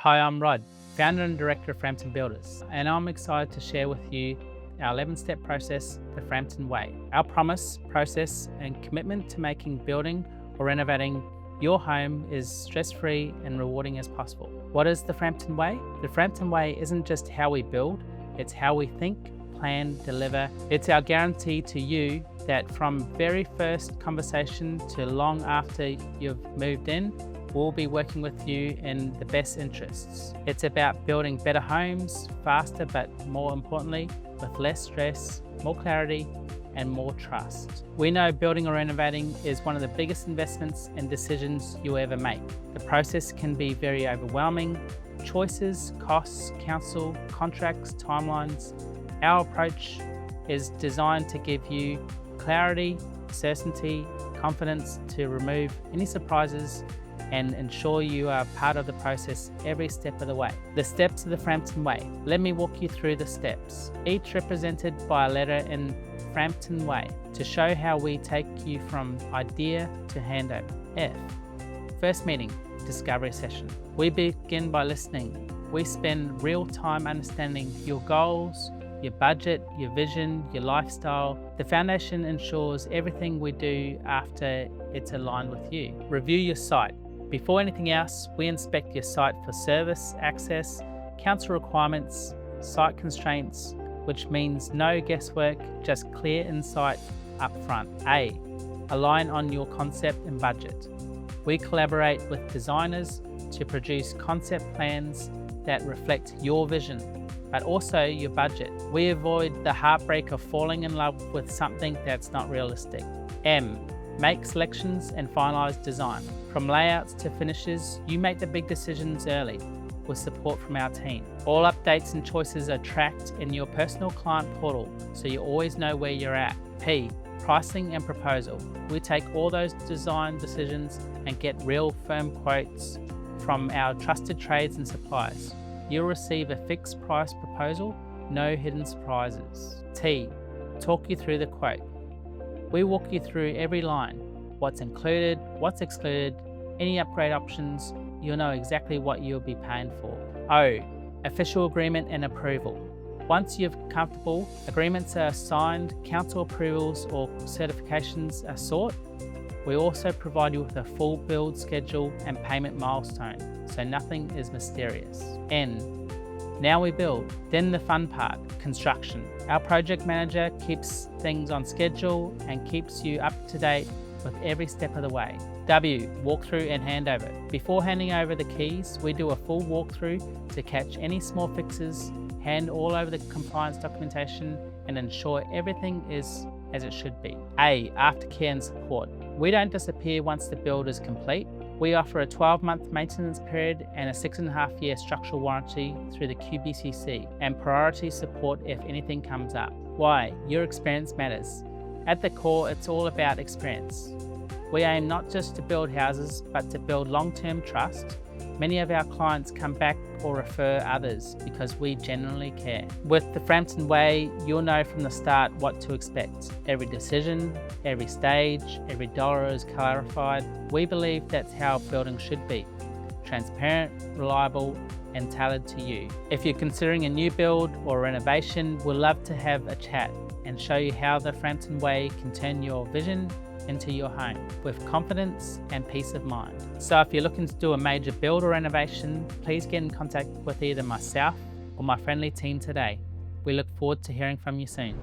Hi, I'm Rod, founder and director of Frampton Builders, and I'm excited to share with you our 11-step process, the Frampton Way. Our promise, process, and commitment to making building or renovating your home is stress-free and rewarding as possible. What is the Frampton Way? The Frampton Way isn't just how we build, it's how we think, plan, deliver. It's our guarantee to you that from very first conversation to long after you've moved in, we'll be working with you in the best interests. It's about building better homes, faster, but more importantly, with less stress, more clarity, and more trust. We know building or renovating is one of the biggest investments and decisions you'll ever make. The process can be very overwhelming. Choices, costs, council, contracts, timelines. Our approach is designed to give you clarity, certainty, confidence to remove any surprises and ensure you are part of the process every step of the way. The steps of the Frampton Way. Let me walk you through the steps, each represented by a letter in Frampton Way to show how we take you from idea to handover. F. First meeting, discovery session. We begin by listening. We spend real time understanding your goals, your budget, your vision, your lifestyle. The foundation ensures everything we do after it's aligned with you. Review your site. Before anything else, we inspect your site for service, access, council requirements, site constraints, which means no guesswork, just clear insight up front. A. Align on your concept and budget. We collaborate with designers to produce concept plans that reflect your vision, but also your budget. We avoid the heartbreak of falling in love with something that's not realistic. M. Make selections and finalise design. From layouts to finishes, you make the big decisions early with support from our team. All updates and choices are tracked in your personal client portal, so you always know where you're at. P. Pricing and proposal. We take all those design decisions and get real firm quotes from our trusted trades and suppliers. You'll receive a fixed price proposal, no hidden surprises. T. Talk you through the quote. We walk you through every line, what's included, what's excluded, any upgrade options. You'll know exactly what you'll be paying for. O. Official agreement and approval. Once you're comfortable, agreements are signed, council approvals or certifications are sought. We also provide you with a full build schedule and payment milestone, so nothing is mysterious. N. Now we build. Then the fun part, construction. Our project manager keeps things on schedule and keeps you up to date with every step of the way. W. Walkthrough and handover. Before handing over the keys, we do a full walkthrough to catch any small fixes, hand all over the compliance documentation, and ensure everything is as it should be. A. Aftercare and support. We don't disappear once the build is complete. We offer a 12-month maintenance period and a 6.5-year structural warranty through the QBCC and priority support if anything comes up. Why? Your experience matters. At the core, it's all about experience. We aim not just to build houses, but to build long-term trust. Many of our clients come back or refer others because we genuinely care. With the Frampton Way, you'll know from the start what to expect. Every decision, every stage, every dollar is clarified. We believe that's how building should be. Transparent, reliable, and tailored to you. If you're considering a new build or renovation, we'd love to have a chat and show you how the Frampton Way can turn your vision into your home with confidence and peace of mind. So if you're looking to do a major build or renovation, please get in contact with either myself or my friendly team today. We look forward to hearing from you soon.